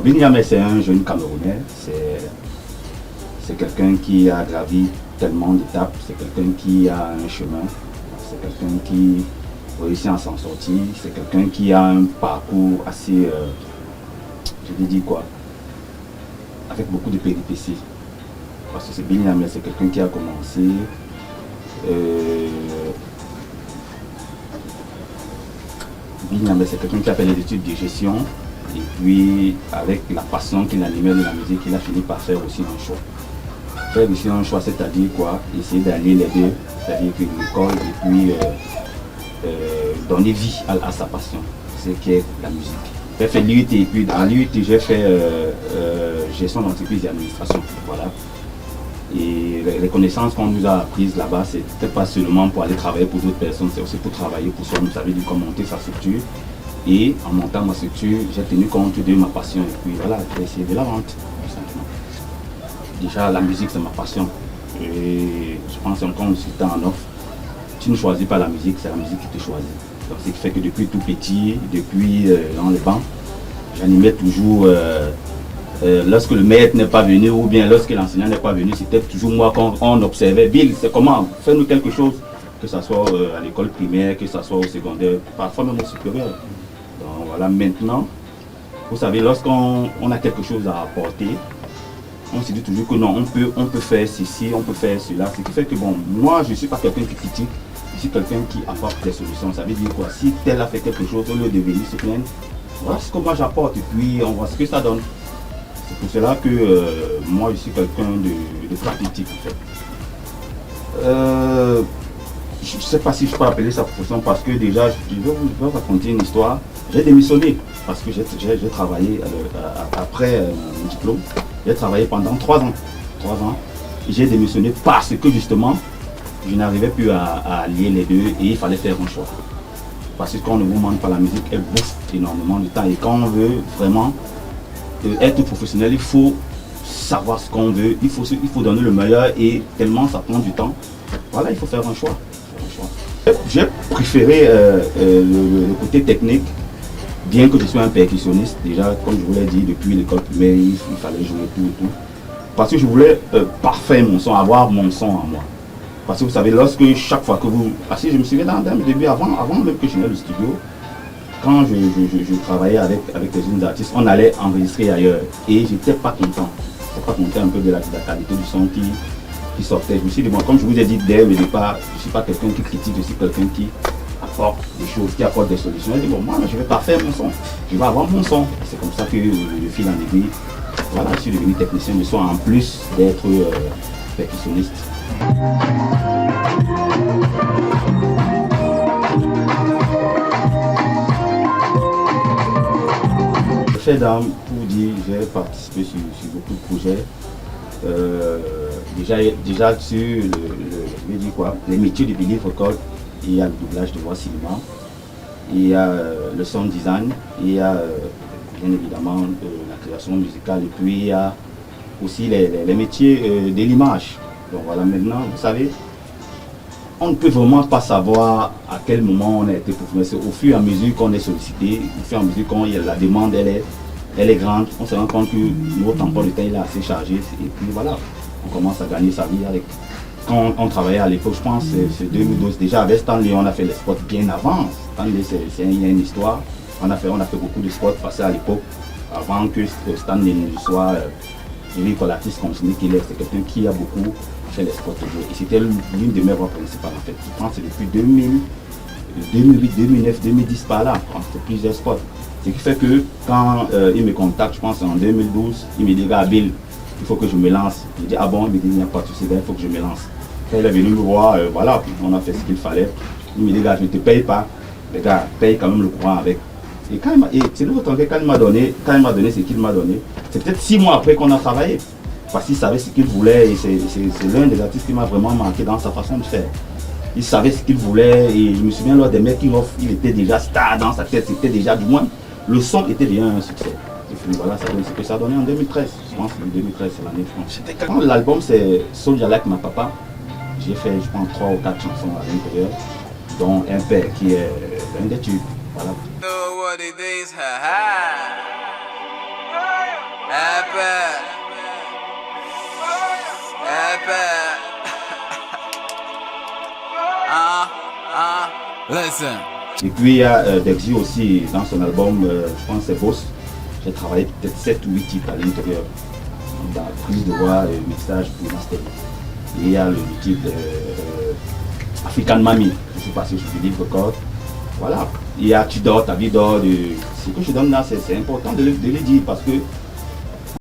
Billy Niamey, c'est un jeune Camerounais. C'est quelqu'un qui a gravi tellement d'étapes. C'est quelqu'un qui a un chemin. C'est quelqu'un qui réussit à s'en sortir. C'est quelqu'un qui a un parcours assez, je vais dire quoi, avec beaucoup de péripéties. Parce que c'est Billy Niamey, c'est quelqu'un qui a commencé Billy Niamey, c'est quelqu'un qui a fait les études de gestion. Et puis, avec la passion qu'il animait de la musique, il a fini par faire aussi un choix. Faire aussi un choix, c'est-à-dire quoi? Essayer d'allier les deux, c'est-à-dire que l'école et puis donner vie à sa passion, ce qui est la musique. J'ai fait l'UT et puis dans l'UT, j'ai fait gestion d'entreprise et administration. Voilà. Et les connaissances qu'on nous a apprises là-bas, c'était pas seulement pour aller travailler pour d'autres personnes, c'est aussi pour travailler pour soi. Ça veut dire comment monter sa structure. Et en montant ma structure, j'ai tenu compte de ma passion. Et puis voilà, j'ai essayé de la vente, tout simplement. Déjà, la musique, c'est ma passion. Et je pense encore c'était en offre. Tu ne choisis pas la musique, c'est la musique qui te choisit. Donc, ce qui fait que depuis tout petit, depuis dans les bancs, j'animais toujours, lorsque le maître n'est pas venu ou bien lorsque l'enseignant n'est pas venu, c'était toujours moi qu'on observait. Bill, c'est comment? Fais-nous quelque chose, que ce soit à l'école primaire, que ce soit au secondaire, parfois même au supérieur. Donc voilà, maintenant, vous savez, lorsqu'on a quelque chose à apporter, on se dit toujours que non, on peut faire ceci, on peut faire cela. Ce qui fait que bon, moi je ne suis pas quelqu'un qui critique, je suis quelqu'un qui apporte des solutions. Ça veut dire quoi? Si tel a fait quelque chose, au lieu de venir se plaindre, voilà ce que moi j'apporte et puis on voit ce que ça donne. C'est pour cela que moi je suis quelqu'un de très critique en fait. Je ne sais pas si je peux appeler ça profession parce que déjà, je vais vous raconter une histoire. J'ai démissionné parce que j'ai travaillé après mon diplôme. J'ai travaillé pendant 3 ans. 3 ans. J'ai démissionné parce que justement, je n'arrivais plus à lier les deux et il fallait faire un choix. Parce que quand on ne vous demande pas la musique, elle bouffe énormément de temps. Et quand on veut vraiment être professionnel, il faut savoir ce qu'on veut. Il faut donner le meilleur et tellement ça prend du temps. Voilà, il faut faire un choix. J'ai préféré le côté technique, bien que je sois un percussionniste. Déjà, comme je vous l'ai dit, depuis l'école primaire, il fallait jouer tout et tout. Parce que je voulais parfaire mon son, avoir mon son en moi. Parce que vous savez, lorsque chaque fois que vous... Parce que je me souviens dans le début, avant même que je n'aie le studio, quand je travaillais avec les jeunes artistes, on allait enregistrer ailleurs. Et je n'étais pas content. Je n'étais pas content un peu de la qualité du son qui sortait. Je me suis dit, bon, comme je vous ai dit dès le départ, je ne suis pas quelqu'un qui critique, je suis quelqu'un qui apporte des choses, qui apporte des solutions. Je dis, bon, moi, je ne vais pas faire mon son, je vais avoir mon son. C'est comme ça que le fil en aiguille, voilà, je suis devenu technicien de son en plus d'être percussionniste. Fait d'armes, pour dire, j'ai participé sur beaucoup de projets. Déjà sur les métiers de Believe Record, il y a le doublage de voix cinéma, il y a le sound design, il y a bien évidemment la création musicale et puis il y a aussi les métiers de l'image. Donc voilà, maintenant, vous savez, on ne peut vraiment pas savoir à quel moment on a été professionnel. Au fur et à mesure qu'on est sollicité, au fur et à mesure qu'on la demande elle est grande, on se rend compte que notre emploi de temps il est assez chargé et puis voilà, on commence à gagner sa vie avec. Quand on travaillait à l'époque, je pense c'est 2012, déjà avec Stanley on a fait les spots bien avant. Stanley il y a une histoire, on a fait beaucoup de spots passés à l'époque avant que Stanley ne soit l'artiste confirmé qu'il est. C'est quelqu'un qui a beaucoup fait les spots et c'était l'une de mes voix principales en fait. Je pense que c'est depuis 2008, 2009, 2010 par là, on fait plusieurs spots. Ce qui fait que quand il me contacte, je pense en 2012, il me dit, gars, Bill, il faut que je me lance. Je dis, ah bon, il me dit, il n'y a pas de souci, il faut que je me lance. Quand il est venu me voir, voilà, on a fait ce qu'il fallait. Il me dit, gars, je ne te paye pas, les gars, paye quand même le courant avec. Et c'est nouveau quand il m'a donné ce qu'il m'a donné, c'est peut-être 6 mois après qu'on a travaillé. Parce qu'il savait ce qu'il voulait et c'est l'un des artistes qui m'a vraiment marqué dans sa façon de faire. Il savait ce qu'il voulait et je me souviens lors des making-of, il était déjà star dans sa tête, c'était déjà du moins, le son était déjà un succès. Et puis voilà, ça donne ce que ça a donné en 2013. Je pense que 2013 c'est l'année franche. Quand l'album c'est Soldier Like Ma Papa, j'ai fait je pense 3 ou 4 chansons à l'intérieur, dont Un Père qui est un des tubes. Voilà. Et puis il y a Dexy aussi, dans son album, je pense que c'est Boss. J'ai travaillé peut-être 7 ou 8 titres à l'intérieur. Dans la prise de voix, mixage, puis master. Et il y a le titre African Mami, je suis passé sur Philippe Record. Voilà. Il y a Tu dors, ta vie dort. Ce que je donne là, c'est important de le dire parce que